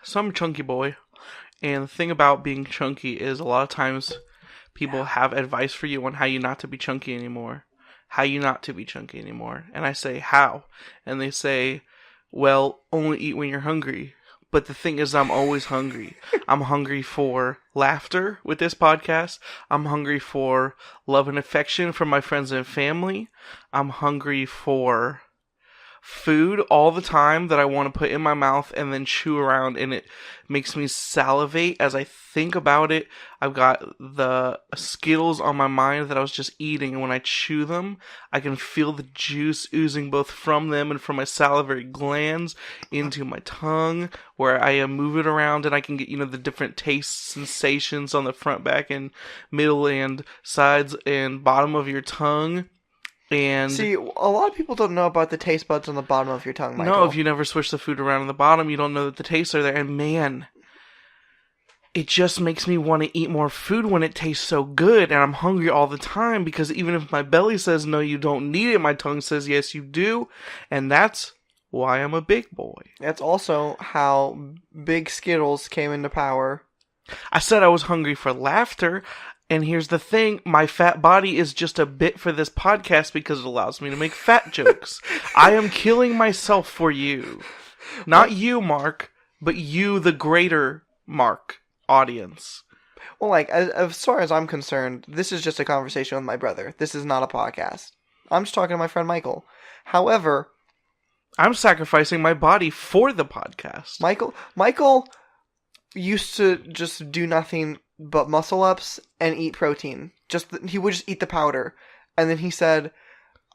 So I'm a chunky boy. And the thing about being chunky is a lot of times people have advice for you on how you not to be chunky anymore. How you not to be chunky anymore. And I say, how? And they say, well, only eat when you're hungry. But the thing is, I'm always hungry. I'm hungry for laughter with this podcast. I'm hungry for love and affection from my friends and family. I'm hungry for food all the time that I want to put in my mouth and then chew around, and it makes me salivate as I think about it. I've got the Skittles on my mind that I was just eating, and when I chew them, I can feel the juice oozing both from them and from my salivary glands into my tongue, where I am moving around, and I can get, the different taste sensations on the front, back, and middle, and sides, and bottom of your tongue. And see, a lot of people don't know about the taste buds on the bottom of your tongue, Michael. No, if you never switch the food around on the bottom, you don't know that the tastes are there. And man, it just makes me want to eat more food when it tastes so good. And I'm hungry all the time because even if my belly says, no, you don't need it, my tongue says, yes, you do. And that's why I'm a big boy. That's also how Big Skittles came into power. I said I was hungry for laughter. And here's the thing, my fat body is just a bit for this podcast because it allows me to make fat jokes. I am killing myself for you. Not you, Mark, but you, the greater Mark audience. Well, as far as I'm concerned, this is just a conversation with my brother. This is not a podcast. I'm just talking to my friend Michael. However, I'm sacrificing my body for the podcast. Michael used to just do nothing but muscle ups and eat protein. He would just eat the powder. And then he said,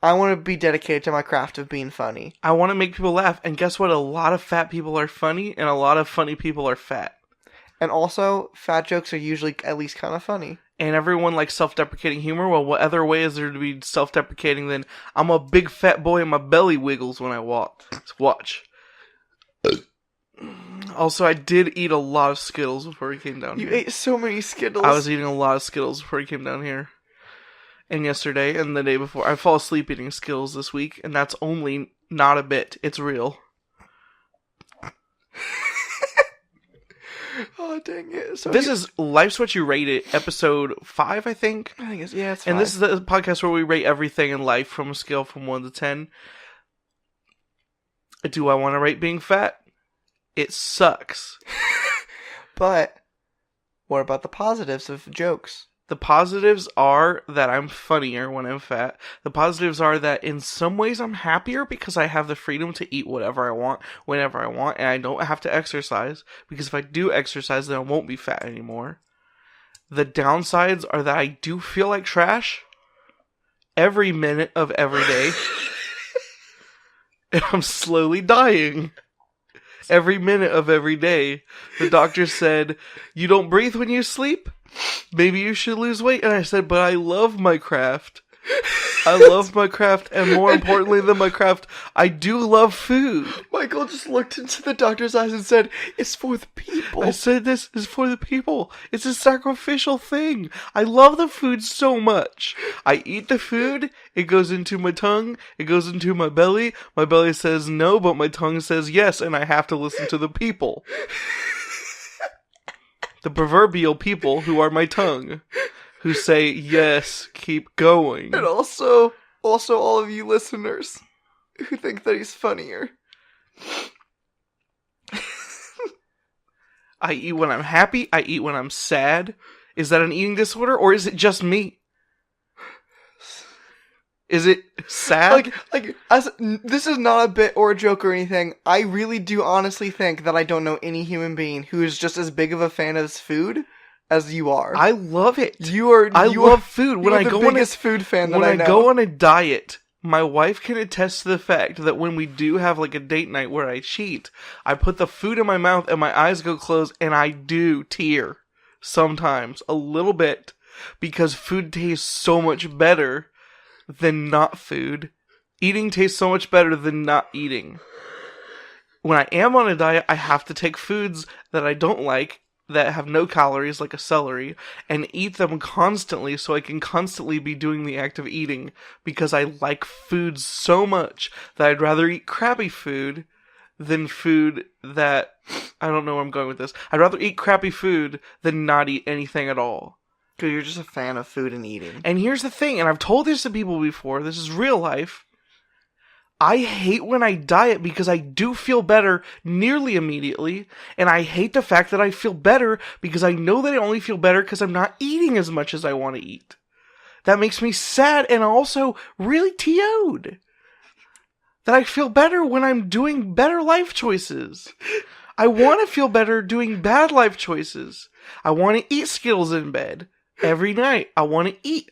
I want to be dedicated to my craft of being funny. I want to make people laugh. And guess what? A lot of fat people are funny, and a lot of funny people are fat. And also, fat jokes are usually at least kind of funny. And everyone likes self-deprecating humor. Well, what other way is there to be self-deprecating than I'm a big fat boy and my belly wiggles when I walk? Let's watch. Also, I did eat a lot of Skittles before we came down here. You ate so many Skittles. I was eating a lot of Skittles before we came down here. And yesterday, and the day before. I fall asleep eating Skittles this week, and that's only not a bit. It's real. Oh, dang it. So this is Life's What You Rate It, episode 5, I think. I think it's 5. And this is the podcast where we rate everything in life from a scale from 1 to 10. Do I want to rate being fat? It sucks. But what about the positives of jokes? The positives are that I'm funnier when I'm fat. The positives are that in some ways I'm happier because I have the freedom to eat whatever I want, whenever I want, and I don't have to exercise. Because if I do exercise, then I won't be fat anymore. The downsides are that I do feel like trash every minute of every day. And I'm slowly dying. Every minute of every day. The doctor said, you don't breathe when you sleep? Maybe you should lose weight. And I said, but I love my craft. I love my craft, and more importantly than my craft, I do love food. Michael just looked into the doctor's eyes and said, it's for the people. I said this is for the people. It's a sacrificial thing. I love the food so much. I eat the food, it goes into my tongue, it goes into my belly says no, but my tongue says yes, and I have to listen to the people. The proverbial people who are my tongue. Who say, yes, keep going. And also all of you listeners who think that he's funnier. I eat when I'm happy, I eat when I'm sad. Is that an eating disorder, or is it just me? Is it sad? This is not a bit or a joke or anything. I really do honestly think that I don't know any human being who is just as big of a fan of food as you are. I love it. I love food. When I go the biggest food fan that I know. When I go on a diet, my wife can attest to the fact that when we do have like a date night where I cheat, I put the food in my mouth and my eyes go closed and I do tear. Sometimes. A little bit. Because food tastes so much better than not food. Eating tastes so much better than not eating. When I am on a diet, I have to take foods that I don't like, that have no calories, like a celery, and eat them constantly so I can constantly be doing the act of eating, because I like food so much that I'd rather eat crappy food than food that... I don't know where I'm going with this. I'd rather eat crappy food than not eat anything at all. Because you're just a fan of food and eating. And here's the thing, and I've told this to people before, this is real life. I hate when I diet because I do feel better nearly immediately, and I hate the fact that I feel better because I know that I only feel better because I'm not eating as much as I want to eat. That makes me sad and also really TO'd. That I feel better when I'm doing better life choices. I want to feel better doing bad life choices. I want to eat Skittles in bed every night. I want to eat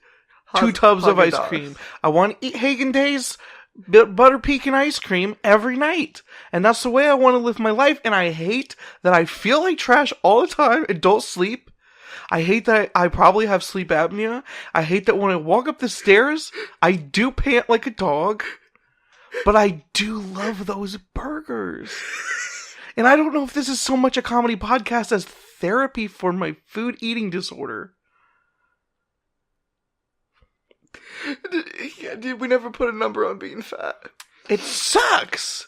2 tubs of ice cream. I want to eat Haagen-Dazs butter pecan ice cream every night. And that's the way I want to live my life. And I hate that I feel like trash all the time and don't sleep. I hate that I probably have sleep apnea. I hate that when I walk up the stairs, I do pant like a dog. But I do love those burgers. And I don't know if this is so much a comedy podcast as therapy for my food eating disorder. Yeah, dude, we never put a number on being fat. It sucks.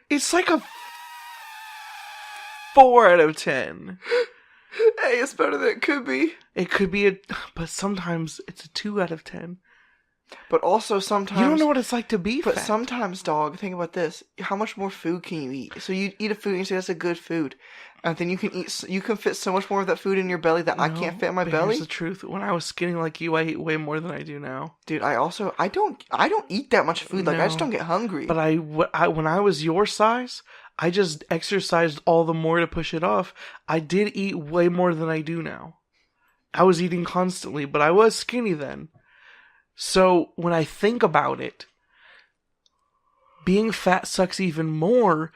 It's like a 4 out of 10. Hey, it's better than it could be. It could be but sometimes it's a 2 out of 10. But also sometimes... You don't know what it's like to be fat. But sometimes, dog, think about this. How much more food can you eat? So you eat a food and you say that's a good food. And then you can fit so much more of that food in your belly that I can't fit in my belly. Here's the truth. When I was skinny like you, I ate way more than I do now. Dude, I don't eat that much food. Like, I just don't get hungry. But when I was your size, I just exercised all the more to push it off. I did eat way more than I do now. I was eating constantly, but I was skinny then. So, when I think about it, being fat sucks even more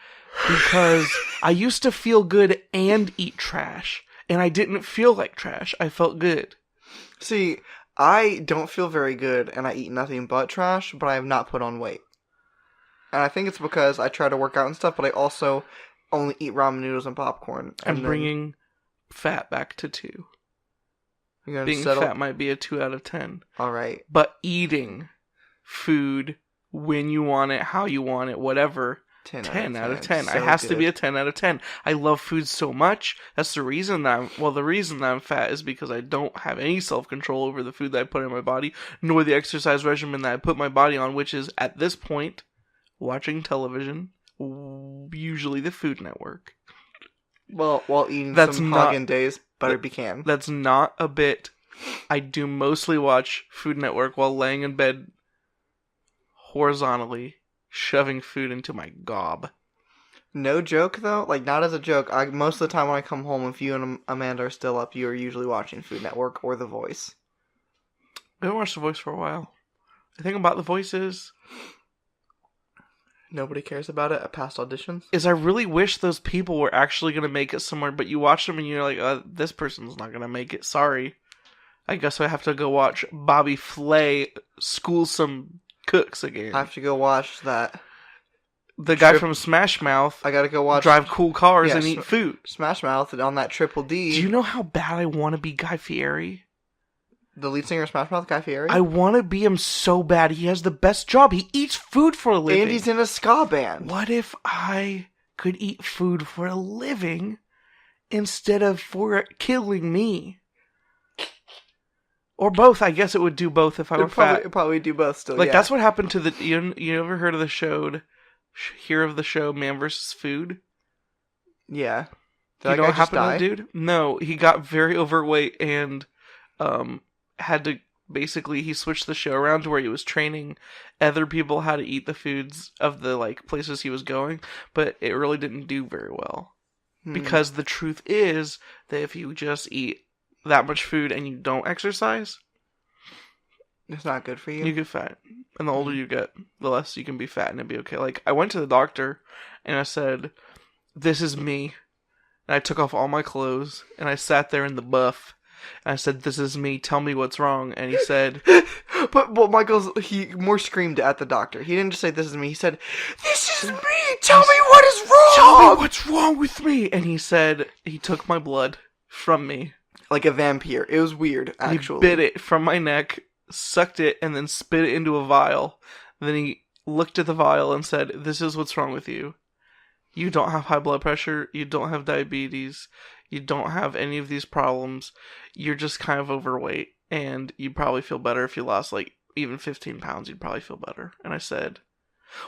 because I used to feel good and eat trash. And I didn't feel like trash. I felt good. See, I don't feel very good and I eat nothing but trash, but I have not put on weight. And I think it's because I try to work out and stuff, but I also only eat ramen noodles and popcorn. I'm bringing fat back to 2. Being fat might be a 2 out of 10. Alright. But eating food when you want it, how you want it, whatever, 10 out of 10. So it has good. to be a 10 out of 10. I love food so much. That's the reason that the reason that I'm fat is because I don't have any self-control over the food that I put in my body, nor the exercise regimen that I put my body on, which is, at this point, watching television, usually the Food Network. Well, while eating some Haagen-Dazs butter pecan. That's not a bit. I do mostly watch Food Network while laying in bed horizontally, shoving food into my gob. No joke, though. Like, not as a joke. Most of the time when I come home, if you and Amanda are still up, you are usually watching Food Network or The Voice. I haven't watched The Voice for a while. The thing about The Voice is... Nobody cares about it at past auditions? I really wish those people were actually going to make it somewhere, but you watch them and you're like, this person's not going to make it. Sorry. I guess I have to go watch Bobby Flay school some cooks again. I have to go watch that. The guy from Smash Mouth. I gotta go watch. Drive cool cars and eat food. Smash Mouth on that Triple D. Do you know how bad I want to be Guy Fieri? The lead singer of Smash Mouth, Guy Fieri? I want to be him so bad. He has the best job. He eats food for a living. And he's in a ska band. What if I could eat food for a living instead of for killing me? Or both. I guess it would do both if I were fat. It'd probably do both still, Like, that's what happened to the... You ever heard of the show... Hear of the show Man vs. Food? Yeah. You know what happened to the dude? No, he got very overweight and had to basically he switched the show around to where he was training other people how to eat the foods of the like places he was going, but it really didn't do very well. Because the truth is that if you just eat that much food and you don't exercise, it's not good for you. You get fat. And the older you get, the less you can be fat and it'd be okay. Like, I went to the doctor and I said, this is me. And I took off all my clothes and I sat there in the buff. And I said, this is me. Tell me what's wrong. And he said... But he more screamed at the doctor. He didn't just say, this is me. He said, this is me. Tell me what is wrong. Tell me what's wrong with me. And he said, he took my blood from me. Like a vampire. It was weird, actually. He bit it from my neck, sucked it, and then spit it into a vial. Then he looked at the vial and said, this is what's wrong with you. You don't have high blood pressure. You don't have diabetes. You don't have any of these problems. You're just kind of overweight. And you'd probably feel better if you lost, like, even 15 pounds. You'd probably feel better. And I said,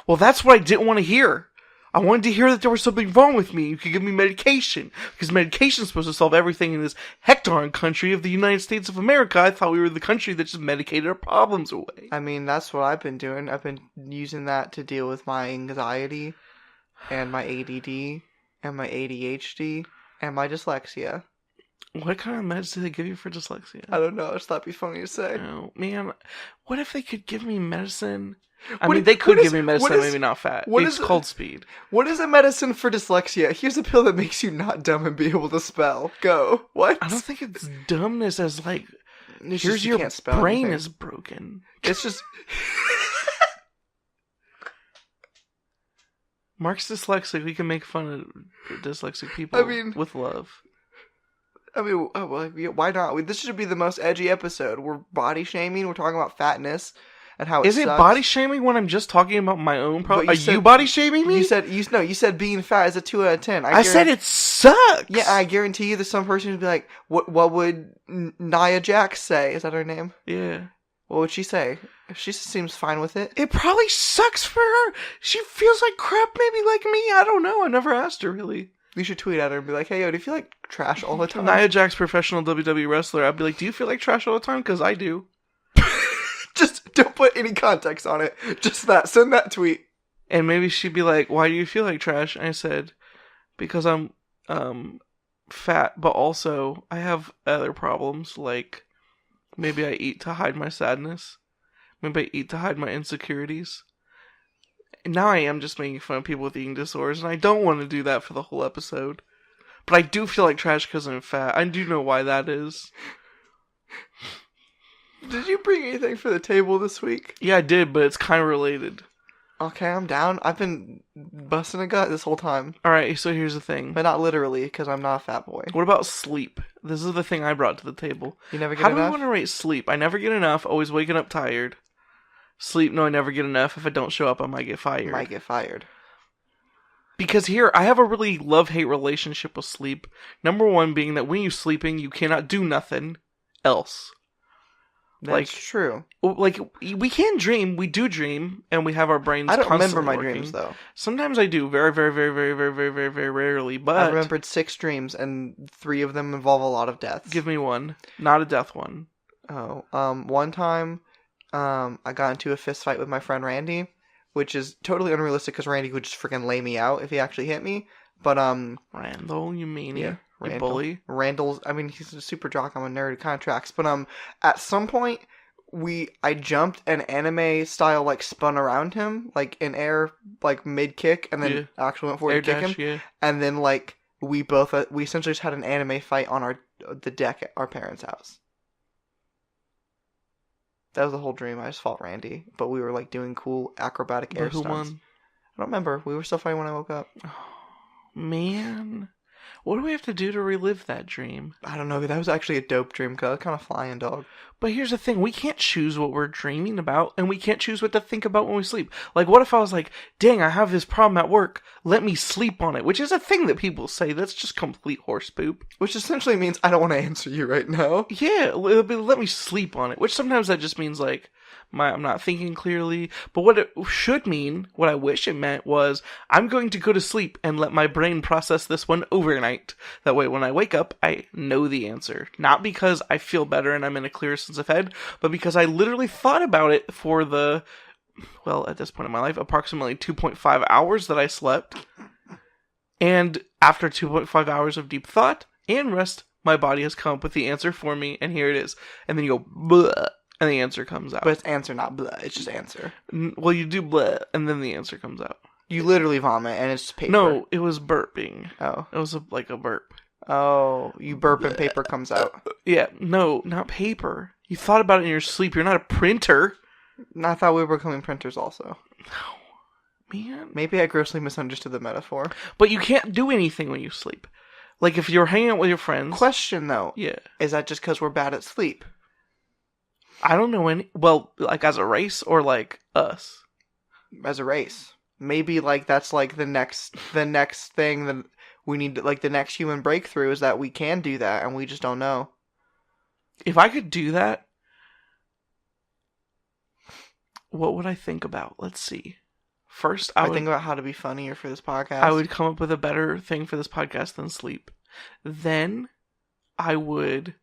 well, that's what I didn't want to hear. I wanted to hear that there was something wrong with me. You could give me medication. Because medication is supposed to solve everything in this hectaron country of the United States of America. I thought we were the country that just medicated our problems away. I mean, that's what I've been doing. I've been using that to deal with my anxiety and my ADD and my ADHD and my dyslexia. What kind of meds do they give you for dyslexia? I don't know. I just thought it'd be funny to say. Oh, man. What if they could give me medicine? I mean, they could give me medicine, maybe not fat. It's called speed. What is a medicine for dyslexia? Here's a pill that makes you not dumb and be able to spell. Go. What? I don't think it's dumbness as like, It's here's just you your can't spell brain anything. is broken. It's just... Mark's dyslexic. We can make fun of dyslexic people with love. I mean, why not? This should be the most edgy episode. We're body shaming. We're talking about fatness and how it sucks. Is it body shaming when I'm just talking about my own problem? Are you body shaming me? You said being fat is a 2 out of 10. I said it sucks. Yeah, I guarantee you there's some person who'd be like, what would Nia Jax say? Is that her name? Yeah. What would she say? She seems fine with it. It probably sucks for her. She feels like crap, maybe like me. I don't know. I never asked her, really. You should tweet at her and be like, hey, yo, do you feel like trash all the time? Nia Jax, professional WWE wrestler. I'd be like, do you feel like trash all the time? Because I do. Just don't put any context on it. Just that. Send that tweet. And maybe she'd be like, why do you feel like trash? And I said, because I'm fat, but also I have other problems. Like, maybe I eat to hide my sadness. Maybe I eat to hide my insecurities. And now I am just making fun of people with eating disorders, and I don't want to do that for the whole episode. But I do feel like trash because I'm fat. I do know why that is. Did you bring anything for the table this week? Yeah, I did, but it's kind of related. Okay, I'm down. I've been busting a gut this whole time. Alright, so here's the thing. But not literally, because I'm not a fat boy. What about sleep? This is the thing I brought to the table. You never get enough? How enough? do we want to rate sleep? I never get enough, always waking up tired. Sleep, no, I never get enough. If I don't show up, I might get fired. Because here, I have a really love-hate relationship with sleep. Number one being that when you're sleeping, you cannot do nothing else. That's true. Like, we can dream. We do dream, and we have our brains I don't constantly remember my working. dreams, though. Sometimes I do. Very, very, very, very, very, very, very, very rarely. But I remembered 6 dreams, and 3 of them involve a lot of deaths. Give me one. Not a death one. Oh, one time, I got into a fist fight with my friend Randy, which is totally unrealistic because Randy would just freaking lay me out if he actually hit me. But Randall, you mean yeah, you bully? Randall's. I mean, he's a super jock. I'm a nerd. It kind of tracks. But at some point, I jumped and anime style like spun around him like in air like mid kick, and then actually went forward to kick him. Yeah. And then like we essentially just had an anime fight on the deck at our parents' house. That was the whole dream. I just fought Randy, but we were like doing cool acrobatic air stunts. Who won? I don't remember. We were still fighting when I woke up. Oh, man. What do we have to do to relive that dream? I don't know. That was actually a dope dream, because I was kind of flying, dog. But here's the thing. We can't choose what we're dreaming about, and we can't choose what to think about when we sleep. Like, what if I was like, dang, I have this problem at work. Let me sleep on it. Which is a thing that people say. That's just complete horse poop. Which essentially means I don't want to answer you right now. Yeah, let me sleep on it. Which sometimes that just means, like, I'm not thinking clearly. But what it should mean, what I wish it meant was, I'm going to go to sleep and let my brain process this one overnight. That way when I wake up, I know the answer. Not because I feel better and I'm in a clearer sense of head, but because I literally thought about it for at this point in my life, approximately 2.5 hours that I slept. And after 2.5 hours of deep thought and rest, my body has come up with the answer for me, and here it is. And then you go, bleh. And the answer comes out. But it's answer, not blah. It's just answer. Well, you do blah, and then the answer comes out. You literally vomit, and it's paper. No, it was burping. Oh. It was like a burp. Oh, you burp and paper comes out. Yeah, no, not paper. You thought about it in your sleep. You're not a printer. I thought we were becoming printers also. No, man. Maybe I grossly misunderstood the metaphor. But you can't do anything when you sleep. Like, if you're hanging out with your friends... Question, though. Yeah. Is that just because we're bad at sleep? I don't know any... Well, like, as a race or, like, us? As a race. Maybe like that's like the next thing that we need to, like the next human breakthrough is that we can do that and we just don't know. If I could do that, what would I think about? Let's see. First, I would think about how to be funnier for this podcast. I would come up with a better thing for this podcast than sleep. Then I would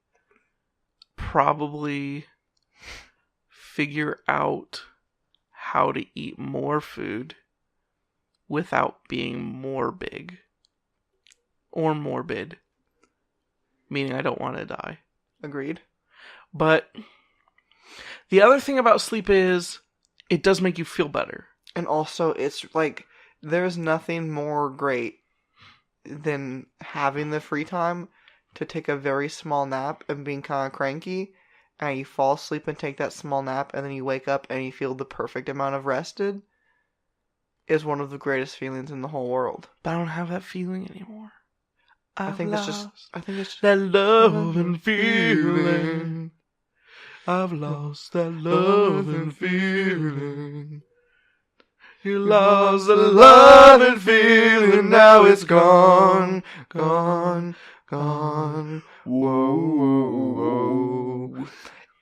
probably figure out how to eat more food without being more big or morbid, meaning I don't want to die. Agreed. But the other thing about sleep is it does make you feel better. And also, it's like, there's nothing more great than having the free time to take a very small nap and being kind of cranky, and you fall asleep and take that small nap, and then you wake up and you feel the perfect amount of rested, is one of the greatest feelings in the whole world. But I don't have that feeling anymore. I think it's just that love and feeling. I've lost that love and feeling. You lost the love and feeling, now it's gone, gone, gone. Whoa, whoa, whoa.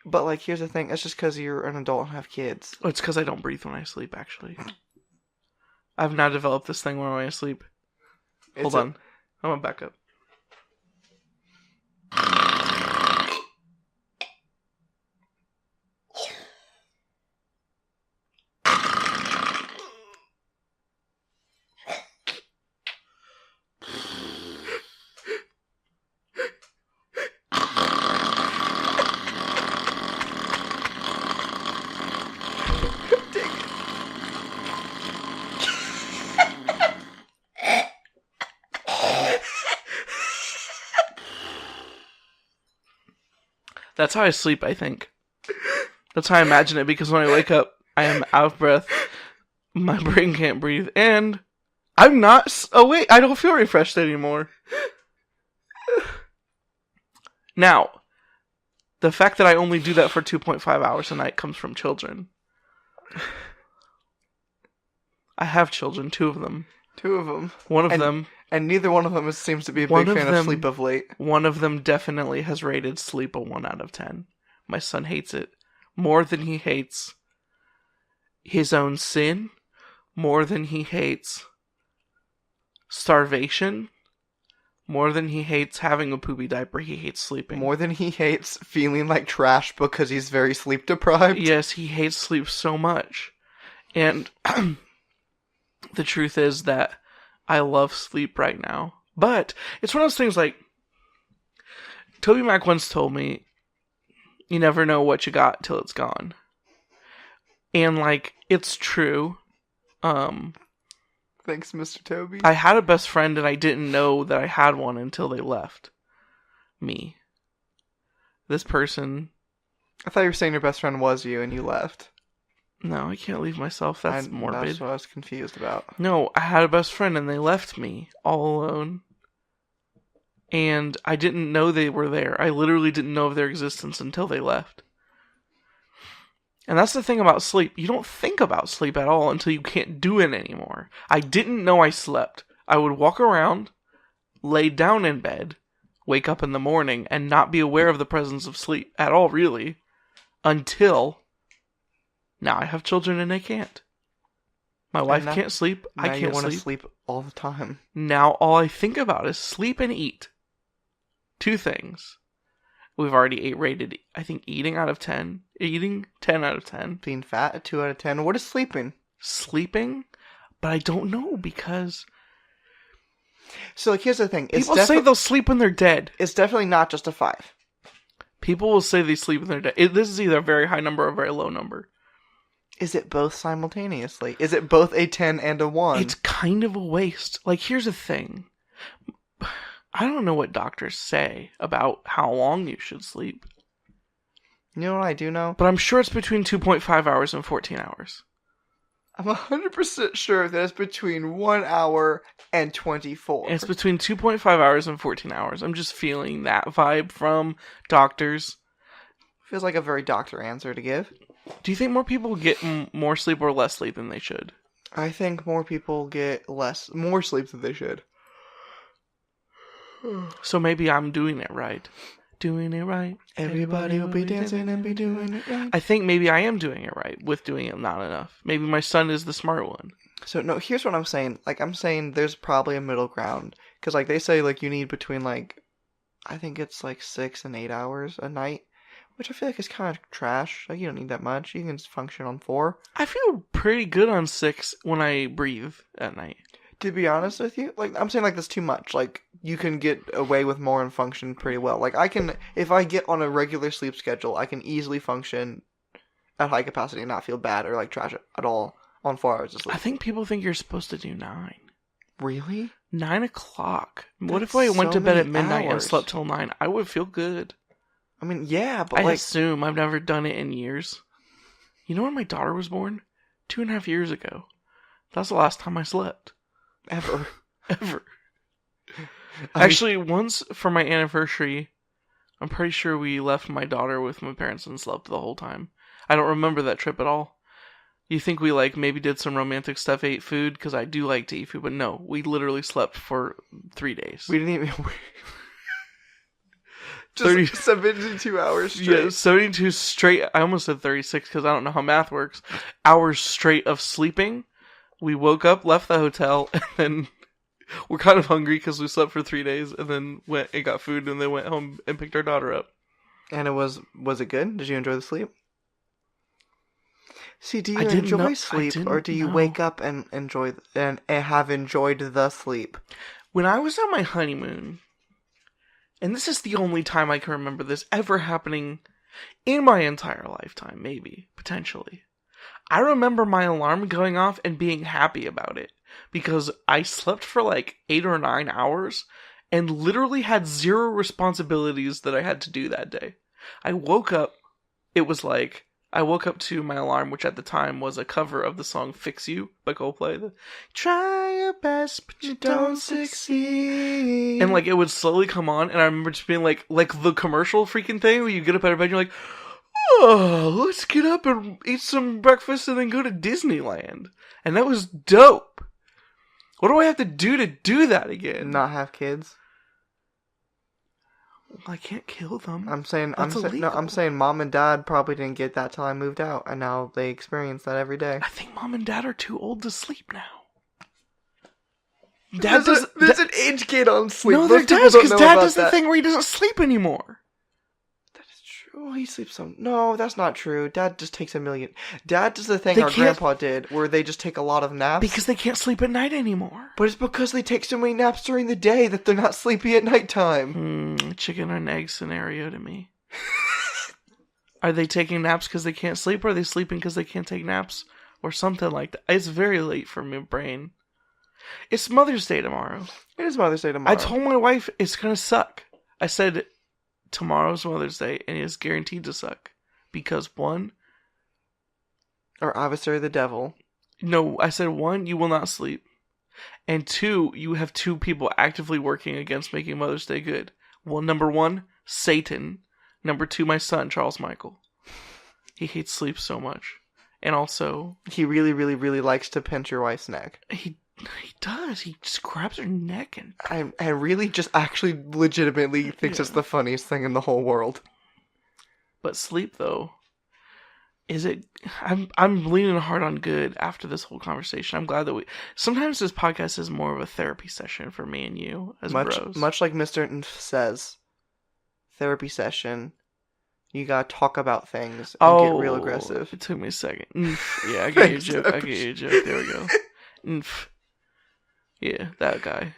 But like, here's the thing: it's just because you're an adult and have kids. It's because I don't breathe when I sleep. Actually, I've now developed this thing where when I sleep. Hold on, I'm gonna back up. That's how I sleep, I think. That's how I imagine it, because when I wake up, I am out of breath, my brain can't breathe, and I'm not... Oh, wait, I don't feel refreshed anymore. Now, the fact that I only do that for 2.5 hours a night comes from children. I have children, 2 of them. 2 of them. One of them... And neither one of them seems to be a big fan of sleep of late. One of them definitely has rated sleep a 1 out of 10. My son hates it. More than he hates his own sin. More than he hates starvation. More than he hates having a poopy diaper, he hates sleeping. More than he hates feeling like trash because he's very sleep deprived. Yes, he hates sleep so much. And the truth is that I love sleep right now. But it's one of those things like, Toby Mac once told me, you never know what you got till it's gone. And like, it's true. Thanks, Mr. Toby. I had a best friend and I didn't know that I had one until they left me. This person... I thought you were saying your best friend was you and you left. No, I can't leave myself. That's morbid. That's what I was confused about. No, I had a best friend and they left me all alone. And I didn't know they were there. I literally didn't know of their existence until they left. And that's the thing about sleep. You don't think about sleep at all until you can't do it anymore. I didn't know I slept. I would walk around, lay down in bed, wake up in the morning, and not be aware of the presence of sleep at all, really. Until... now I have children and they can't. My wife can't sleep. I can't sleep. You want to sleep all the time. Now all I think about is sleep and eat. 2 things. We've already rated, I think, eating out of 10. Eating, 10 out of 10. Being fat, a 2 out of 10. What is sleeping? Sleeping? But I don't know because... So, like, here's the thing. People say they'll sleep when they're dead. It's definitely not just a 5. People will say they sleep when they're dead. This is either a very high number or a very low number. Is it both simultaneously? Is it both a 10 and a 1? It's kind of a waste. Like, here's the thing. I don't know what doctors say about how long you should sleep. You know what I do know? But I'm sure it's between 2.5 hours and 14 hours. I'm 100% sure that it's between 1 hour and 24. It's between 2.5 hours and 14 hours. I'm just feeling that vibe from doctors. Feels like a very doctor answer to give. Do you think more people get more sleep or less sleep than they should? I think more people get more sleep than they should. So maybe I'm doing it right. Doing it right. Everybody will be dancing and be doing it right. I think maybe I am doing it right with doing it not enough. Maybe my son is the smart one. So, no, here's what I'm saying. Like, I'm saying there's probably a middle ground. Because, like, they say, like, you need between, like, I think it's, like, 6 and 8 hours a night. Which I feel like is kind of trash. Like, you don't need that much. You can just function on 4. I feel pretty good on 6 when I breathe at night. To be honest with you, like, I'm saying, like, that's too much. Like, you can get away with more and function pretty well. Like, I can, if I get on a regular sleep schedule, I can easily function at high capacity and not feel bad or, like, trash at all on 4 hours of sleep. I think people think you're supposed to do 9. Really? 9 o'clock. What That's if I went so to bed at many midnight and hours. slept till 9? I would feel good. I mean, yeah, but, I like, assume I've never done it in years. You know when my daughter was born? 2.5 years ago. That's the last time I slept. ever. Ever. Actually, once for my anniversary, I'm pretty sure we left my daughter with my parents and slept the whole time. I don't remember that trip at all. You think we, like, maybe did some romantic stuff, ate food? Because I do like to eat food, but no. We literally slept for 3 days. We didn't even... Just 30 72 hours straight. Yeah, 72 straight. I almost said 36 because I don't know how math works. Hours straight of sleeping. We woke up, left the hotel, and then we're kind of hungry because we slept for 3 days, and then went and got food, and then went home and picked our daughter up. And was it good? Did you enjoy the sleep? See, do you I didn't enjoy know- I sleep, didn't or do you know. wake up and enjoy and have enjoyed the sleep? When I was on my honeymoon, and this is the only time I can remember this ever happening in my entire lifetime, maybe, potentially. I remember my alarm going off and being happy about it because I slept for like 8 or 9 hours and literally had 0 responsibilities that I had to do that day. I woke up, I woke up to my alarm, which at the time was a cover of the song Fix You by Coldplay. Try your best, but you don't succeed. And like it would slowly come on, and I remember just being like the commercial freaking thing where you get up out of bed and you're like, oh, let's get up and eat some breakfast and then go to Disneyland. And that was dope. What do I have to do that again? Not have kids. Well, I can't kill them. I'm saying illegal. I'm saying mom and dad probably didn't get that till I moved out, and now they experience that every day. I think mom and dad are too old to sleep now. There's an age gate on sleep. No, Most there people does, don't because know dad about does the that. thing where he doesn't sleep anymore. That is true. He sleeps some. No, that's not true. Dad just takes a million. Dad does the thing They our can't- grandpa did, where they just take a lot of naps. Because they can't sleep at night anymore. But it's because they take so many naps during the day that they're not sleepy at nighttime. Chicken and egg scenario to me. Are they taking naps because they can't sleep, or are they sleeping because they can't take naps? Or something like that. It's very late for my brain. It's Mother's Day tomorrow. It is Mother's Day tomorrow. I told my wife it's gonna suck. I said, tomorrow's Mother's Day, and it's guaranteed to suck. Because one... Or adversary of the devil. No, I said 1, you will not sleep. And 2, you have 2 people actively working against making Mother's Day good. Well, number 1, Satan. Number 2, my son, Charles Michael. He hates sleep so much. And also... He really, really, really likes to pinch your wife's neck. He does. He just grabs her neck and... I really just actually legitimately thinks it's the funniest thing in the whole world. But sleep, though... Is it... I'm leaning hard on good after this whole conversation. I'm glad that we... Sometimes this podcast is more of a therapy session for me and you as bros. Much like Mr. says, therapy session, you gotta talk about things and get real aggressive. It took me a second. Yeah, I get your joke. I get your joke. There we go. Yeah, that guy.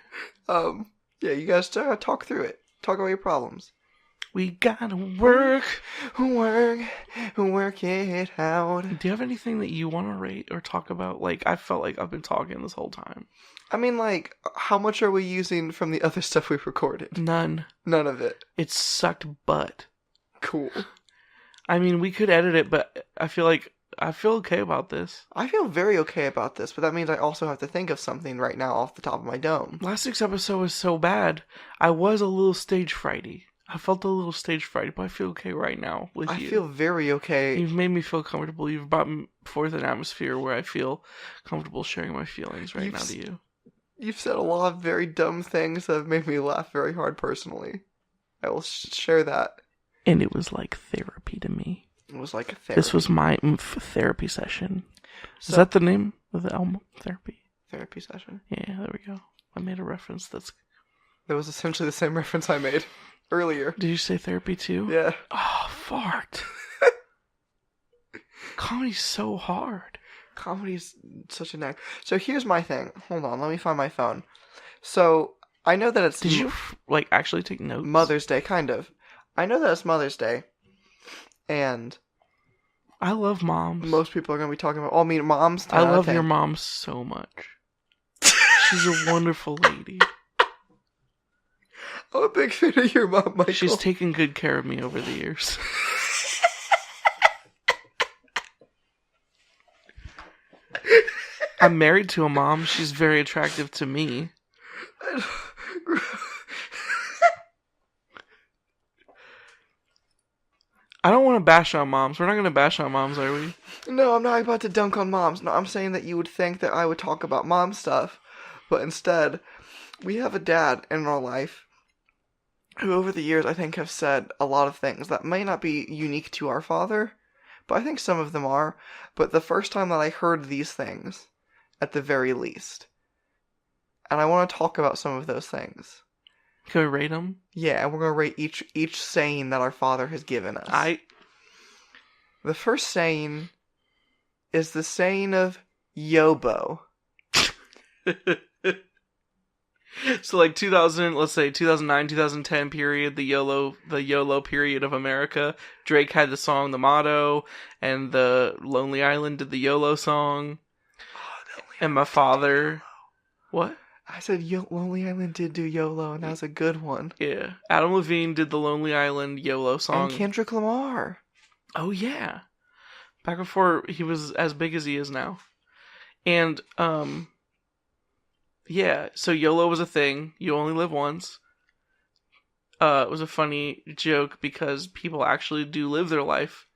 Yeah, you guys talk through it. Talk about your problems. We gotta work it out. Do you have anything that you want to rate or talk about? Like, I felt like I've been talking this whole time. I mean, like, how much are we using from the other stuff we've recorded? None. None of it. It sucked butt. Cool. I mean, we could edit it, but I feel okay about this. I feel very okay about this, but that means I also have to think of something right now off the top of my dome. Last week's episode was so bad, I was a little stage frighty. I felt a little stage fright, but I feel okay right now with I you. feel very okay. You've made me feel comfortable. You've brought forth an atmosphere where I feel comfortable sharing my feelings right now to you. You've said a lot of very dumb things that have made me laugh very hard personally. I will share that. And it was like therapy to me. It was like a therapy. This was my therapy session. So, Is that the name of the album? Therapy? Therapy session. Yeah, there we go. I made a reference that's... That was essentially the same reference I made earlier. Did you say therapy too? Yeah. Oh, fart. Comedy's so hard. Comedy's such a knack. So here's my thing. Hold on, let me find my phone. So, I know that it's... Did you, actually take notes? Mother's Day, kind of. I know that it's Mother's Day. And... I love moms. Most people are going to be talking about... moms... I love your mom so much. She's a wonderful lady. I'm a big fan of your mom, Michael. She's taken good care of me over the years. I'm married to a mom. She's very attractive to me. I don't want to bash on moms. We're not going to bash on moms, are we? No, I'm not about to dunk on moms. No, I'm saying that you would think that I would talk about mom stuff. But instead, we have a dad in our life who over the years I think have said a lot of things that may not be unique to our father, but I think some of them are. But the first time that I heard these things, at the very least, and I want to talk about some of those things. Can we rate them? Yeah, and we're going to rate each saying that our father has given us. The first saying is the saying of Yobo. So 2000, let's say 2009, 2010 period, the YOLO period of America. Drake had the song The Motto, and the Lonely Island did the YOLO song. And my father... What? I said Lonely Island did do YOLO, and that was a good one. Yeah. Adam Levine did the Lonely Island YOLO song. And Kendrick Lamar. Oh, yeah. Back before he was as big as he is now. And, yeah, so YOLO was a thing. You only live once. It was a funny joke because people actually do live their life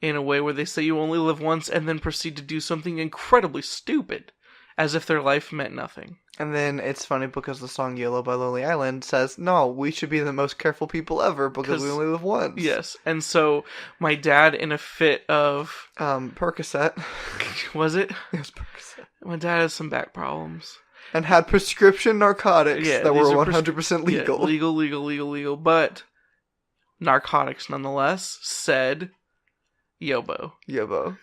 in a way where they say you only live once and then proceed to do something incredibly stupid as if their life meant nothing. And then it's funny because the song YOLO by Lonely Island says, no, we should be the most careful people ever because we only live once. Yes, and so my dad in a fit of... Percocet. Was it? It was Percocet. My dad has some back problems. And had prescription narcotics that were 100% legal. Yeah, legal. But narcotics nonetheless, said Yobo. Yobo.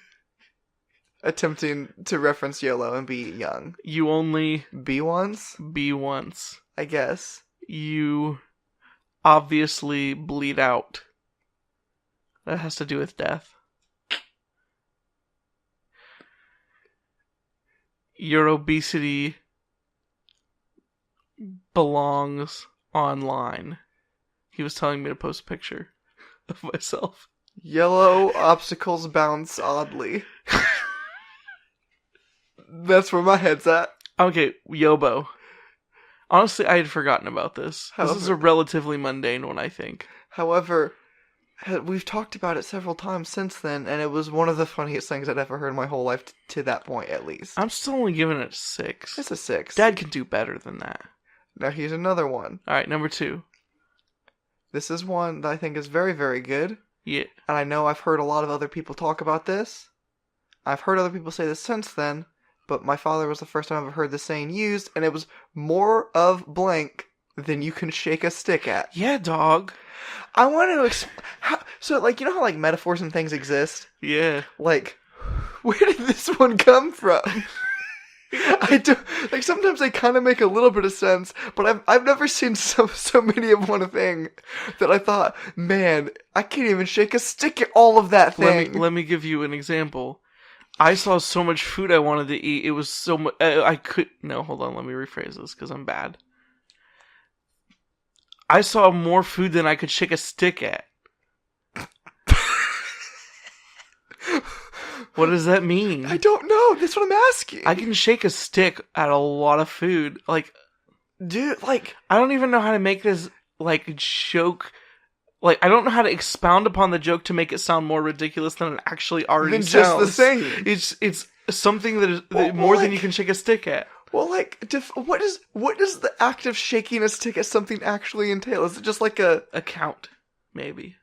Attempting to reference YOLO and be young. You only... Be once? Be once. I guess. You obviously bleed out. That has to do with death. Your obesity belongs online. He was telling me to post a picture of myself. Yellow obstacles bounce oddly. That's where my head's at. Okay, Yobo. Honestly, I had forgotten about this. However, this is a relatively mundane one, I think. However, we've talked about it several times since then, and it was one of the funniest things I'd ever heard in my whole life, to that point, at least. I'm still only giving it a 6. It's a 6. Dad can do better than that. Now here's another one. Alright, number 2. This is one that I think is very, very good. Yeah. And I know I've heard a lot of other people talk about this. I've heard other people say this since then, but my father was the first time I've ever heard this saying used, and it was more of blank than you can shake a stick at. Yeah, dog. I want to so, you know how, metaphors and things exist? Yeah. Where did this one come from? I do, sometimes they kind of make a little bit of sense, but I've never seen so many of one thing that I thought, man, I can't even shake a stick at all of that thing. Let me give you an example. I saw so much food I wanted to eat. It was so much. No, hold on. Let me rephrase this because I'm bad. I saw more food than I could shake a stick at. What does that mean? I don't know. That's what I'm asking. I can shake a stick at a lot of food. Dude, I don't even know how to make this, joke Like, I don't know how to expound upon the joke to make it sound more ridiculous than it actually already Than sounds. just the saying. It's something that is more than you can shake a stick at. Well, like, what does the act of shaking a stick at something actually entail? Is it just like a count, maybe?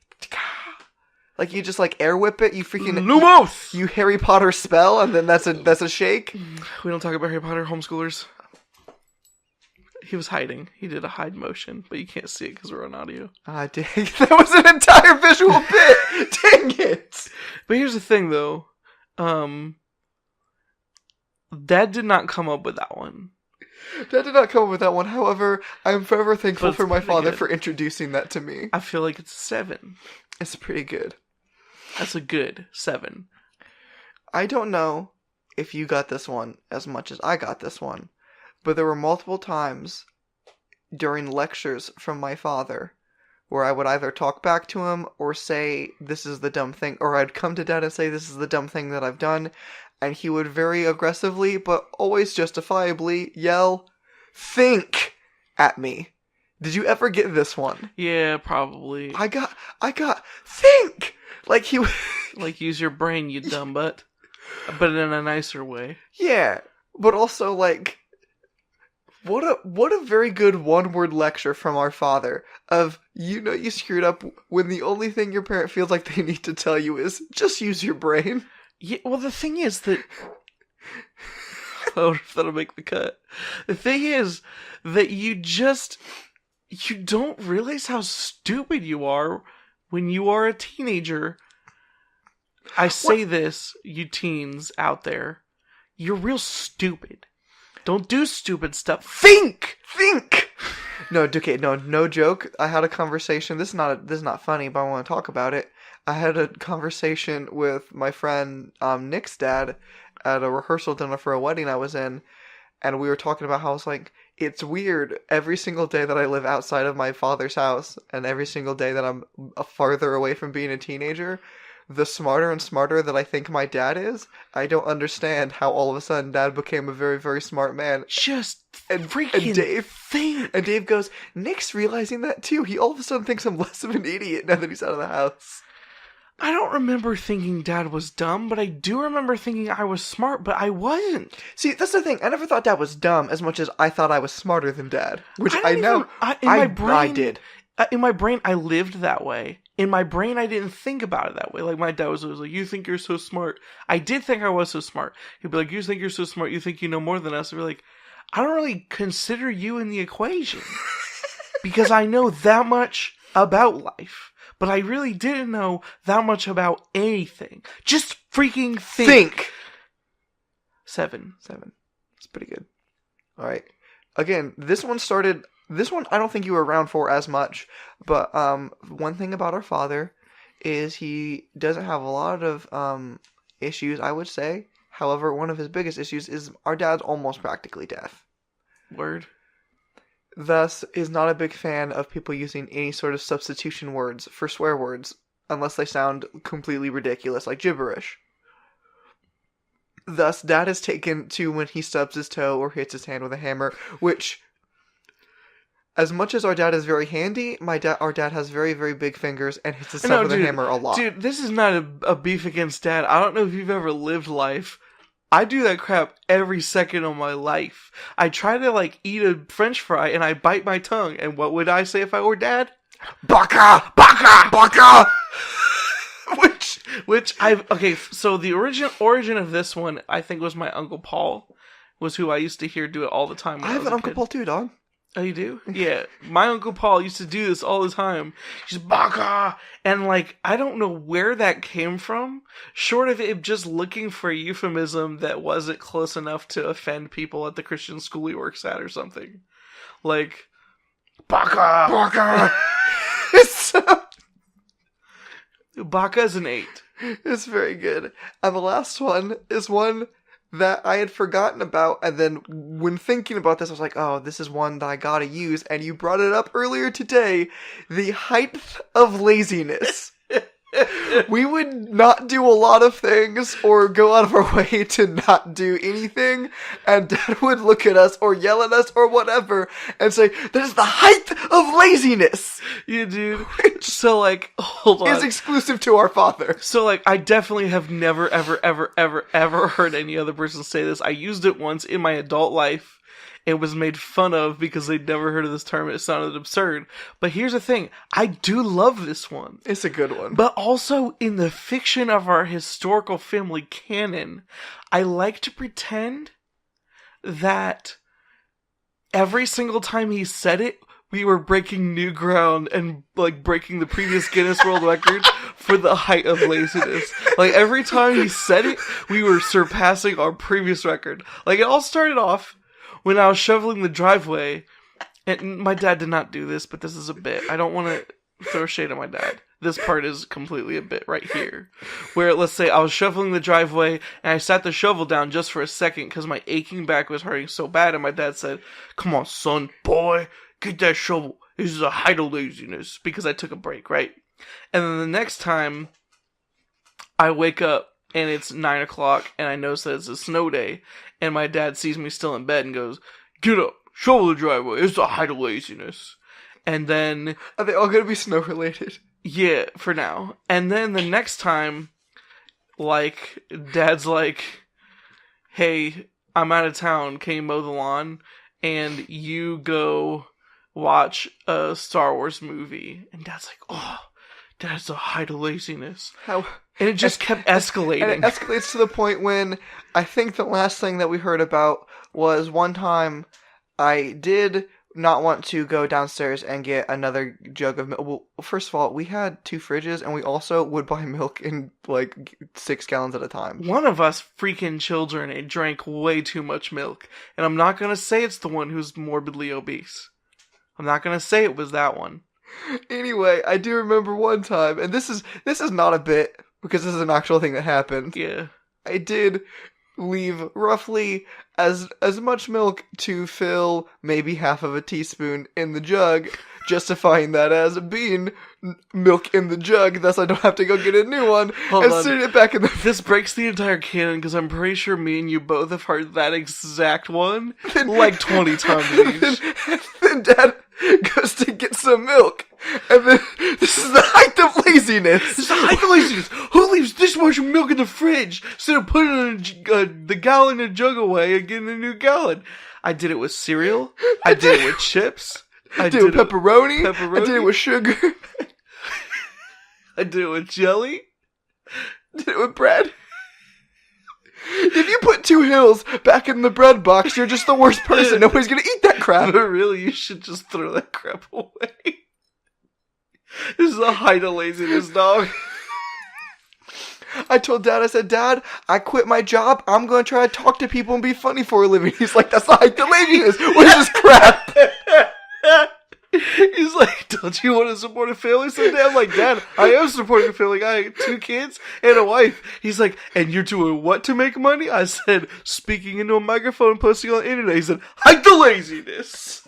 Like you just like air whip it? You freaking Lumos! You Harry Potter spell, and then that's a shake. We don't talk about Harry Potter, homeschoolers. He was hiding. He did a hide motion, but you can't see it because we're on audio. Ah, dang! That was an entire visual bit. Dang it! But here's the thing, though. Dad did not come up with that one. Dad did not come up with that one. However, I'm forever thankful for my father good. for introducing that to me. I feel like it's a 7. It's pretty good. That's a good 7. I don't know if you got this one as much as I got this one, but there were multiple times during lectures from my father where I would either talk back to him or say, this is the dumb thing, or I'd come to Dad and say, this is the dumb thing that I've done, and he would very aggressively, but always justifiably, yell, think, at me. Did you ever get this one? Yeah, probably. I got, think! Like he like, use your brain, you dumb butt. But in a nicer way. Yeah, but also, like, what a very good one-word lecture from our father of, you know you screwed up when the only thing your parent feels like they need to tell you is, just use your brain. Yeah, well, the thing is that... I wonder if that'll make the cut. The thing is that you don't realize how stupid you are when you are a teenager. I say this, you teens out there. You're real stupid. Don't do stupid stuff. Think! No, okay, no joke. I had a conversation. This is not funny, but I want to talk about it. I had a conversation with my friend Nick's dad at a rehearsal dinner for a wedding I was in, and we were talking about how it's like, it's weird every single day that I live outside of my father's house, and every single day that I'm farther away from being a teenager, the smarter and smarter that I think my dad is, I don't understand how all of a sudden Dad became a very, very smart man. Just freaking think. And Dave goes, Nick's realizing that too. He all of a sudden thinks I'm less of an idiot now that he's out of the house. I don't remember thinking Dad was dumb, but I do remember thinking I was smart, but I wasn't. See, that's the thing. I never thought Dad was dumb as much as I thought I was smarter than Dad. Which I did. In my brain, I lived that way. In my brain, I didn't think about it that way. Like, my dad was always like, you think you're so smart. I did think I was so smart. He'd be like, you think you're so smart, you think you know more than us. I'd be like, I don't really consider you in the equation. Because I know that much about life. But I really didn't know that much about anything. Just freaking think. 7. It's pretty good. Alright. Again, this one, I don't think you were around for as much, but one thing about our father is he doesn't have a lot of issues, I would say. However, one of his biggest issues is our dad's almost practically deaf. Word. Thus, is not a big fan of people using any sort of substitution words for swear words, unless they sound completely ridiculous, like gibberish. Thus, Dad is taken to when he stubs his toe or hits his hand with a hammer, which... As much as our dad is very handy, our dad has very, very big fingers and hits his stuff with a hammer a lot. Dude, this is not a beef against Dad. I don't know if you've ever lived life. I do that crap every second of my life. I try to, eat a french fry and I bite my tongue. And what would I say if I were Dad? Bakka! Bakka! Bakka! So the origin of this one, I think, was my Uncle Paul. Was who I used to hear do it all the time when I have an Uncle Paul too, dog. Oh, you do? Yeah. My Uncle Paul used to do this all the time. He's Bakka! And, I don't know where that came from, short of it just looking for a euphemism that wasn't close enough to offend people at the Christian school he works at or something. Bakka! Bakka! Bakka is an 8. It's very good. And the last one is one that I had forgotten about, and then when thinking about this, I was like, oh, this is one that I gotta use, and you brought it up earlier today, the Height of Laziness. We would not do a lot of things or go out of our way to not do anything, and Dad would look at us or yell at us or whatever and say, "That is the height of laziness." Yeah, dude. So, like, hold on. Is exclusive to our father. So, like, I definitely have never, ever heard any other person say this. I used it once in my adult life. It was made fun of because they'd never heard of this term. It sounded absurd. But here's the thing. I do love this one. It's a good one. But also, in the fiction of our historical family canon, I like to pretend that every single time he said it, we were breaking new ground and, like, breaking the previous Guinness World Record for the height of laziness. Like, every time he said it, we were surpassing our previous record. Like, it all started off when I was shoveling the driveway, and my dad did not do this, but this is a bit. I don't want to throw shade at my dad. This part is completely a bit right here. Where, let's say, I was shoveling the driveway, and I sat the shovel down just for a second because my aching back was hurting so bad, and my dad said, "Come on, son, boy, get that shovel. This is a height of laziness," because I took a break, right? And then the next time, I wake up, and it's 9 o'clock, and I notice that it's a snow day, and my dad sees me still in bed and goes, "Get up, shovel the driveway, it's the height of laziness." And then... Are they all going to be snow related? Yeah, for now. And then the next time, like, Dad's like, "Hey, I'm out of town, can you mow the lawn? And you go watch a Star Wars movie." And Dad's like, "Oh, that's the height of laziness." How... And it just kept escalating. And it escalates to the point when I think the last thing that we heard about was one time I did not want to go downstairs and get another jug of milk. Well, first of all, we had 2 fridges, and we also would buy milk in, like, 6 gallons at a time. One of us freaking children, it drank way too much milk. And I'm not going to say it's the one who's morbidly obese. I'm not going to say it was that one. Anyway, I do remember one time, and this is not a bit, because this is an actual thing that happened. Yeah. I did leave roughly as much milk to fill maybe half of a teaspoon in the jug, justifying that as being milk in the jug, thus I don't have to go get a new one, and sit it back in the... This breaks the entire canon, because I'm pretty sure me and you both have heard that exact one, like 20 times each. Then Dad goes to get some milk, and then this is the height of laziness. This is the height of laziness. Who leaves this much milk in the fridge instead of putting the gallon and jug away and getting a new gallon? I did it with cereal. I did it with chips. I did it with pepperoni. I did it with sugar. I did it with jelly. I did it with bread. If you put 2 hills back in the bread box, you're just the worst person. Nobody's gonna eat that crap. But really, you should just throw that crap away. This is the height of laziness, dog. I told Dad, I said, "Dad, I quit my job. I'm gonna try to talk to people and be funny for a living." He's like, "That's the height of laziness. What is this crap?" He's like, "Don't you want to support a family someday?" I'm like, "Dad, I am supporting a family. I have 2 kids and a wife." He's like, "And you're doing what to make money?" I said, "Speaking into a microphone and posting on the internet." He said, "Height the laziness."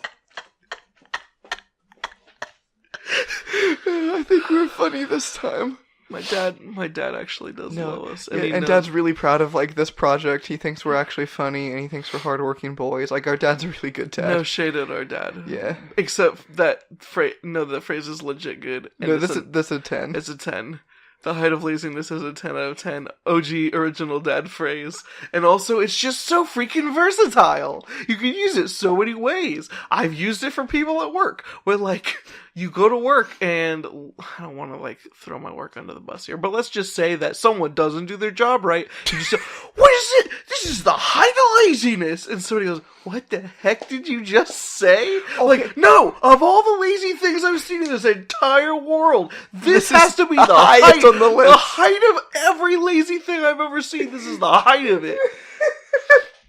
I think we were funny this time. My dad actually does love us. And Dad's really proud of, like, this project. He thinks we're actually funny, and he thinks we're hardworking boys. Like, our dad's a really good dad. No shade at our dad. Yeah. Except that phrase, no, the phrase is legit good. And no, this is a 10. It's a 10. The height of laziness is a 10 out of 10. OG original dad phrase. And also, it's just so freaking versatile. You can use it so many ways. I've used it for people at work. Where, like, you go to work and... I don't want to, like, throw my work under the bus here. But let's just say that someone doesn't do their job right. You just say, "What is it? This is the height of laziness." And somebody goes, "What the heck did you just say?" Okay. Like, no! Of all the lazy things I've seen in this entire world, this has to be the height on the list. The height of every lazy thing I've ever seen. This is the height of it.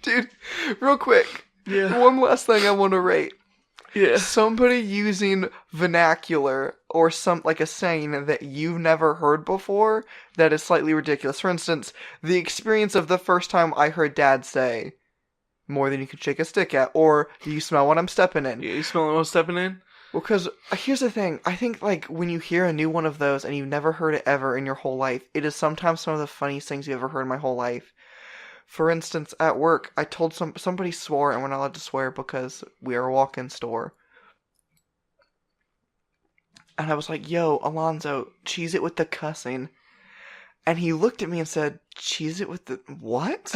Dude, real quick. Yeah. One last thing I want to rate. Yeah. Somebody using vernacular or like a saying that you've never heard before that is slightly ridiculous. For instance, the experience of the first time I heard Dad say, "More than you could shake a stick at," or "Do you smell what I'm stepping in?" Yeah, you smell what I'm stepping in? Well, because here's the thing. I think, like, when you hear a new one of those and you've never heard it ever in your whole life, it is sometimes some of the funniest things you've ever heard in my whole life. For instance, at work, I told somebody swore, and we're not allowed to swear because we are a walk-in store. And I was like, yo, Alonzo, cheese it with the cussing. And he looked at me and said, cheese it with the what?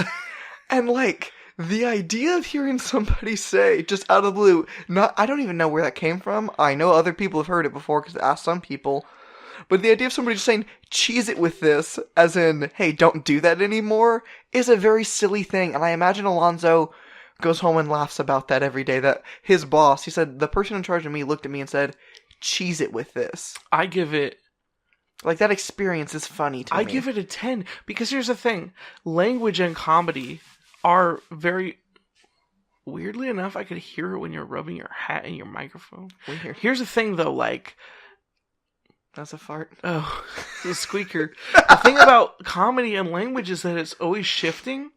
And, like, the idea of hearing somebody say, just out of the blue, I don't even know where that came from. I know other people have heard it before because I asked some people. But the idea of somebody just saying, cheese it with this, as in, hey, don't do that anymore, is a very silly thing. And I imagine Alonzo goes home and laughs about that every day. That his boss, he said, the person in charge of me looked at me and said, cheese it with this. I give it... Like, that experience is funny to me. I give it a 10, because here's the thing. Language and comedy are very... Weirdly enough, I could hear it when you're rubbing your hat in your microphone. Weird. Here's the thing, though, like... That's a fart. Oh, it's a squeaker. The thing about comedy and language is that it's always shifting.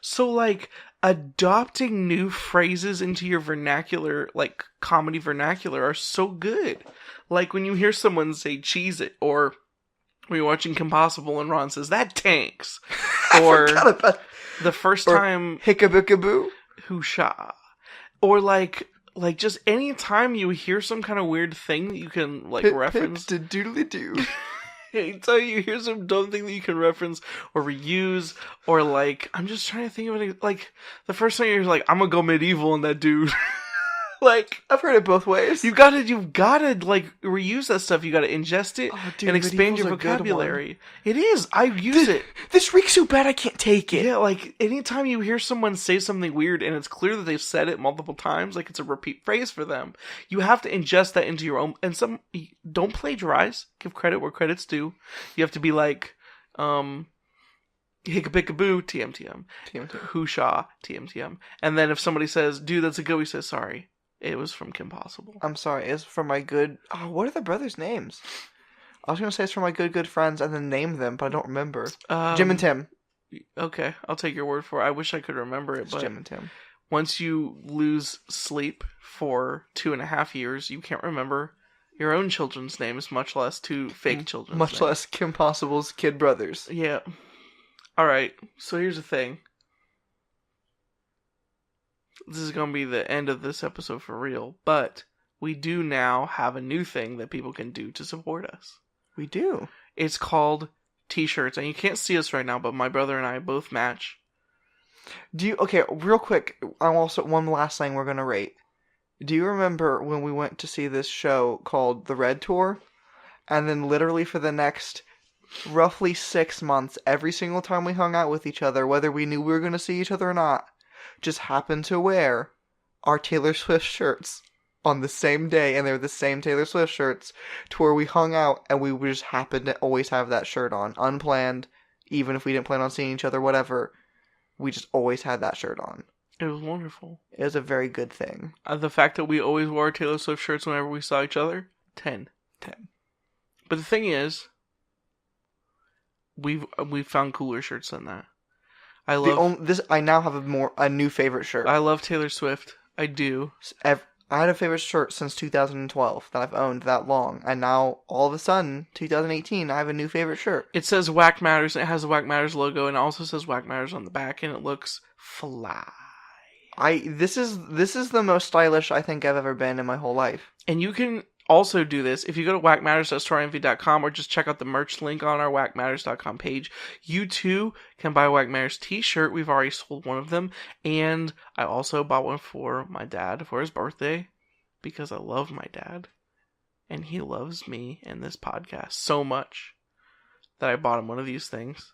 So, like, adopting new phrases into your vernacular, like, comedy vernacular, are so good. Like, when you hear someone say, cheese it, or when you're watching Impossible and Ron says, that tanks. Or the first time... Hickaboo. Hoosha. Or, like just any time you hear some kind of weird thing that you can, like, reference. Doodly-doo. Anytime you hear some dumb thing that you can reference or reuse, or, like, I'm just trying to think of it, like, the first time you're like, I'm gonna go medieval on that dude. Like, I've heard it both ways. You've gotta, like, reuse that stuff. You gotta ingest it dude, and expand your vocabulary. It is. I use it. This reeks so bad I can't take it. Yeah, like, anytime you hear someone say something weird and it's clear that they've said it multiple times, like it's a repeat phrase for them, you have to ingest that into your own, and don't plagiarize. Give credit where credit's due. You have to be like, hickaboo, TMTM. Hoosha, TMTM. And then if somebody says, dude, that's a go, he says, sorry. It was from Kim Possible. I'm sorry, it's from my good... Oh, what are the brothers' names? I was going to say it's from my good friends and then name them, but I don't remember. Jim and Tim. Okay, I'll take your word for it. I wish I could remember it, but... Jim and Tim. Once you lose sleep for 2.5 years, you can't remember your own children's names, much less two fake children's names. Much less Kim Possible's kid brothers. Yeah. Alright, so here's the thing. This is going to be the end of this episode for real, but we do now have a new thing that people can do to support us. We do. It's called t-shirts, and you can't see us right now, but my brother and I both match. Okay, real quick, one last thing we're going to rate. Do you remember when we went to see this show called The Red Tour? And then literally for the next roughly 6 months, every single time we hung out with each other, whether we knew we were going to see each other or not, just happened to wear our Taylor Swift shirts on the same day, and they were the same Taylor Swift shirts, to where we hung out and we just happened to always have that shirt on, unplanned, even if we didn't plan on seeing each other, whatever, we just always had that shirt on. It was wonderful. It was a very good thing. The fact that we always wore Taylor Swift shirts whenever we saw each other, 10. But the thing is, we've found cooler shirts than that. I now have a new favorite shirt. I love Taylor Swift. I do. I had a favorite shirt since 2012 that I've owned that long, and now all of a sudden, 2018, I have a new favorite shirt. It says WackMatters, and it has the WackMatters logo, and it also says WackMatters on the back, and it looks fly. This is the most stylish I think I've ever been in my whole life. And you can also do this if you go to wackmatters.storeenvy.com, or just check out the merch link on our wackmatters.com page. You too can buy a WackMatters t-shirt. We've already sold one of them, and I also bought one for my dad for his birthday, because I love my dad, and he loves me and this podcast so much that I bought him one of these things.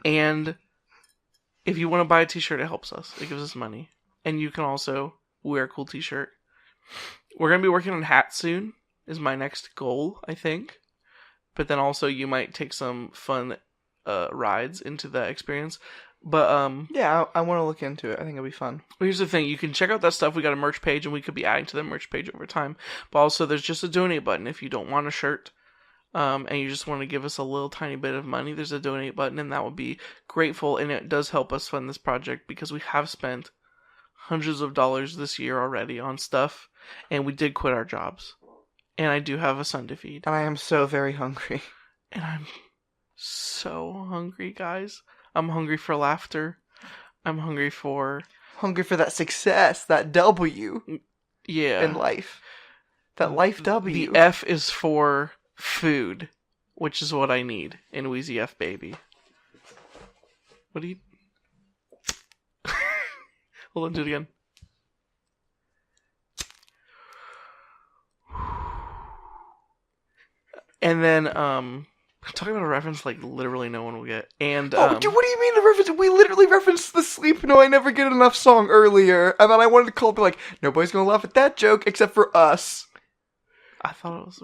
And if you want to buy a t-shirt, it helps us. It gives us money. And you can also wear a cool t-shirt. We're going to be working on hats soon, is my next goal, I think. But then also you might take some fun rides into that experience. But yeah, I want to look into it. I think it'll be fun. Here's the thing. You can check out that stuff. We got a merch page, and we could be adding to the merch page over time. But also there's just a donate button if you don't want a shirt. And you just want to give us a little tiny bit of money. There's a donate button, and that would be grateful. And it does help us fund this project, because we have spent hundreds of dollars this year already on stuff, and we did quit our jobs. And I do have a son to feed. And I am so very hungry. And I'm so hungry, guys. I'm hungry for laughter. I'm hungry for... Hungry for that success, that W Yeah. in life. That life W. The F is for food, which is what I need in Wheezy F Baby. What do you... Hold on, do it again. And then, talking about a reference like literally no one will get. And dude, what do you mean the reference? We literally referenced the Sleep No I Never Get Enough song earlier, and then I wanted to call it be like, nobody's gonna laugh at that joke except for us. I thought it was...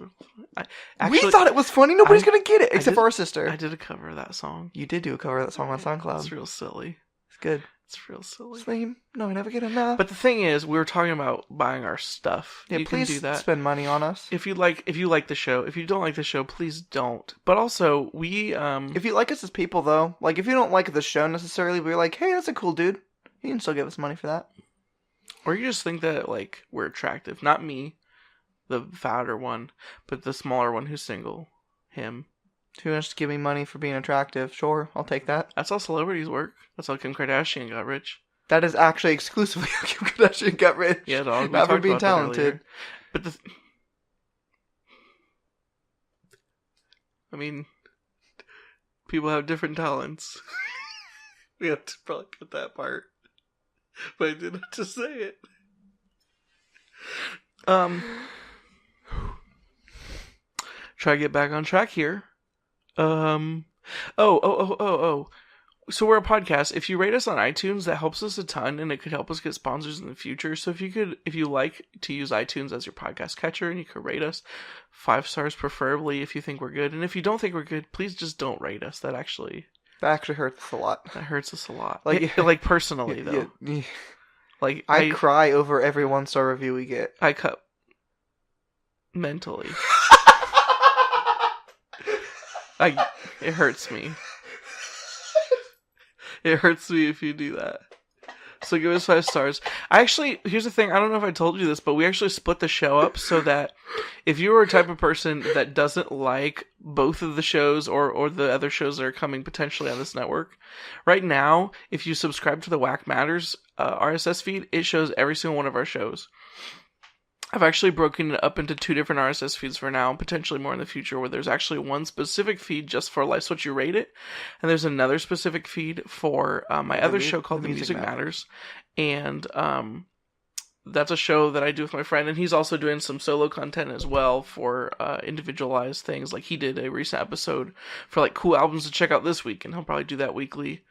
We thought it was funny, nobody's gonna get it except for our sister. I did a cover of that song. You did do a cover of that song on SoundCloud. It's real silly. It's good. It's real silly. Sleep No I Never Get Enough. But the thing is, we were talking about buying our stuff. Yeah, you please can do that. spend money on us. If you like the show. If you don't like the show, please don't. But also, we if you like us as people, though, like if you don't like the show necessarily, but you're like, hey, that's a cool dude, you can still give us money for that. Or you just think that like we're attractive. Not me, the fatter one, but the smaller one who's single. Him. If you want to give me money for being attractive, sure, I'll take that. That's how celebrities work. That's how Kim Kardashian got rich. That is actually exclusively how Kim Kardashian got rich. Yeah, dog. Not for being talented. But I mean, people have different talents. We have to probably cut that part. But I didn't have to say it. Try to get back on track here. So we're a podcast. If you rate us on iTunes, that helps us a ton, and it could help us get sponsors in the future. So if you like to use iTunes as your podcast catcher, and you could rate us 5 stars preferably if you think we're good. And if you don't think we're good, please just don't rate us. That actually hurts us a lot. That hurts us a lot. Like personally though. Yeah. Like I cry over every 1-star review we get. I cut mentally. It hurts me. It hurts me if you do that. So give us 5 stars. Here's the thing. I don't know if I told you this, but we actually split the show up so that if you are a type of person that doesn't like both of the shows or the other shows that are coming potentially on this network, right now, if you subscribe to the WackMatters RSS feed, it shows every single one of our shows. I've actually broken it up into 2 different RSS feeds for now, and potentially more in the future, where there's actually one specific feed just for Life's What You Rate It, and there's another specific feed for my other show called The Music Matters, and that's a show that I do with my friend, and he's also doing some solo content as well for individualized things, like he did a recent episode for like cool albums to check out this week, and he'll probably do that weekly.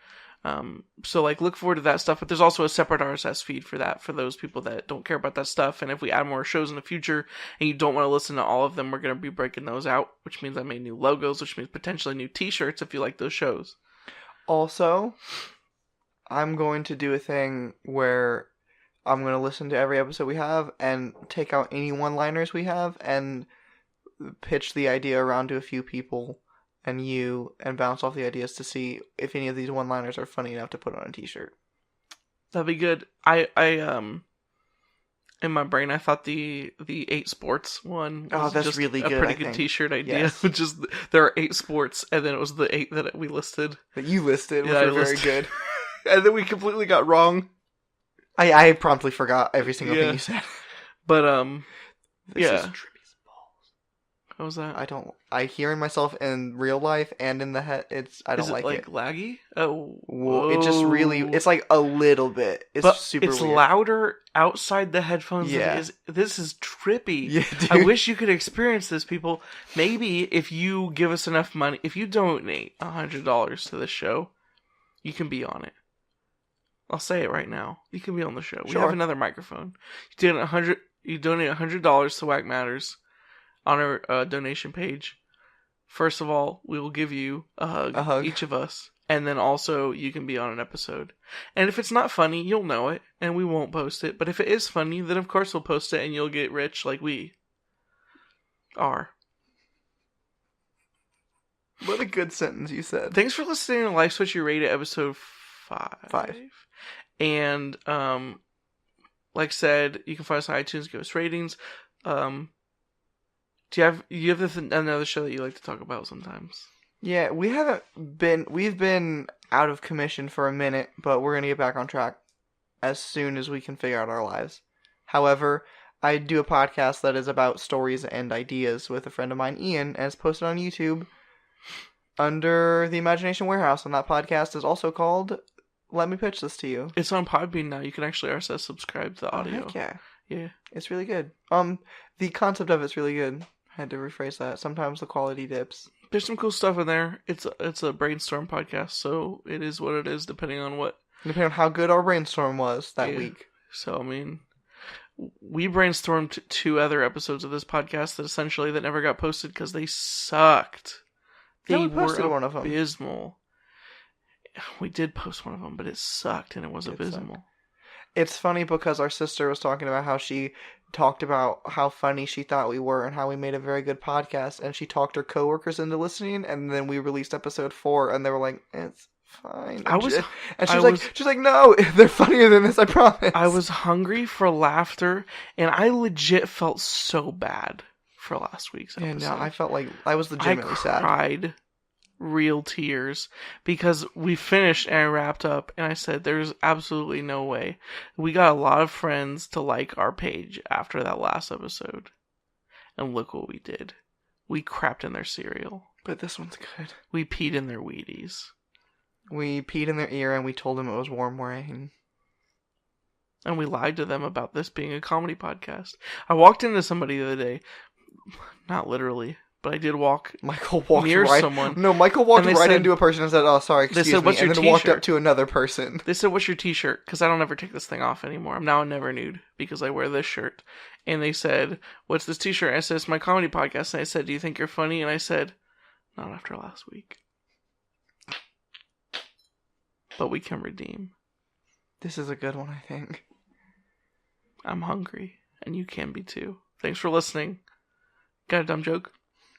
So like look forward to that stuff, but there's also a separate RSS feed for that, for those people that don't care about that stuff. And if we add more shows in the future and you don't want to listen to all of them, we're going to be breaking those out, which means I made new logos, which means potentially new t-shirts if you like those shows. Also, I'm going to do a thing where I'm going to listen to every episode we have and take out any one-liners we have and pitch the idea around to a few people and bounce off the ideas to see if any of these one-liners are funny enough to put on a t-shirt. That'd be good. I in my brain I thought the 8 sports one was that's just really a good, pretty good t-shirt idea. Yes. Which is there are 8 sports, and then it was the 8 that we listed. That you listed, which are very good. And then we completely got wrong. I promptly forgot every single thing you said. But this is Trippy's balls. What was that? I hearing myself in real life and in the head. I don't like it. Is it like laggy? Oh, whoa. It just really. It's like a little bit. It's super. It's weird. Louder outside the headphones. Yeah. Than it is. This is trippy. Yeah, dude. I wish you could experience this, people. Maybe if you give us enough money, if you donate $100 to this show, you can be on it. I'll say it right now. You can be on the show. Sure. We have another microphone. You donate $100 to WackMatters on our donation page. First of all, we will give you a hug, each of us, and then also you can be on an episode. And if it's not funny, you'll know it, and we won't post it. But if it is funny, then of course we'll post it, and you'll get rich like we are. What a good sentence you said. Thanks for listening to Life's What You Rate It, episode 5. And like I said, you can find us on iTunes, give us ratings. you have another show that you like to talk about sometimes? Yeah, we've been out of commission for a minute, but we're gonna get back on track as soon as we can figure out our lives. However, I do a podcast that is about stories and ideas with a friend of mine, Ian, and it's posted on YouTube under the Imagination Warehouse, and that podcast is also called Let Me Pitch This to You. It's on Podbean now. You can actually RSS subscribe to the audio. Heck yeah. Yeah. It's really good. The concept of it's really good. I had to rephrase that. Sometimes the quality dips. There's some cool stuff in there. It's a brainstorm podcast, so it is what it is depending on how good our brainstorm was that week. So, I mean, we brainstormed 2 other episodes of this podcast that never got posted because they sucked. They were one of them. abysmal. We did post one of them, but it sucked and it was abysmal. It's funny because our sister was talking about how she talked about how funny she thought we were and how we made a very good podcast, and she talked her coworkers into listening, and then we released episode 4 and they were like, it's fine. She's like, no, they're funnier than this, I promise. I was hungry for laughter, and I legit felt so bad for last week's episode. Yeah, no, I felt like I was legitimately sad. I cried real tears because we finished and I wrapped up, and I said, there's absolutely no way. We got a lot of friends to like our page after that last episode. And look what we did. We crapped in their cereal. But this one's good. We peed in their Wheaties. We peed in their ear and we told them it was warm rain. And we lied to them about this being a comedy podcast. I walked into somebody the other day. Not literally, but I did walk Michael walked near right, someone. No, Michael walked right into a person and said, oh, sorry, excuse me, what's and your then t-shirt? walked up to another person. They said, what's your t-shirt? Because I don't ever take this thing off anymore. I'm now a never nude because I wear this shirt. And they said, what's this t-shirt? I said, it's my comedy podcast. And I said, do you think you're funny? And I said, not after last week. But we can redeem. This is a good one, I think. I'm hungry, and you can be too. Thanks for listening. Got a dumb joke?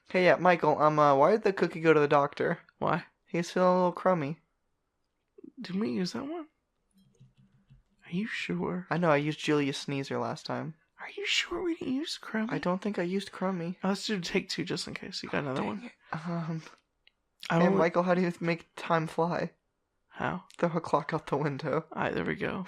Hey, yeah, Michael, why did the cookie go to the doctor? Why? He's feeling a little crummy. Didn't we use that one? Are you sure? I know, I used Julius Sneezer last time. Are you sure we didn't use crummy? I don't think I used crummy. Let's do take 2 just in case. You got another one? Michael, how do you make time fly? How? Throw a clock out the window. Alright, there we go.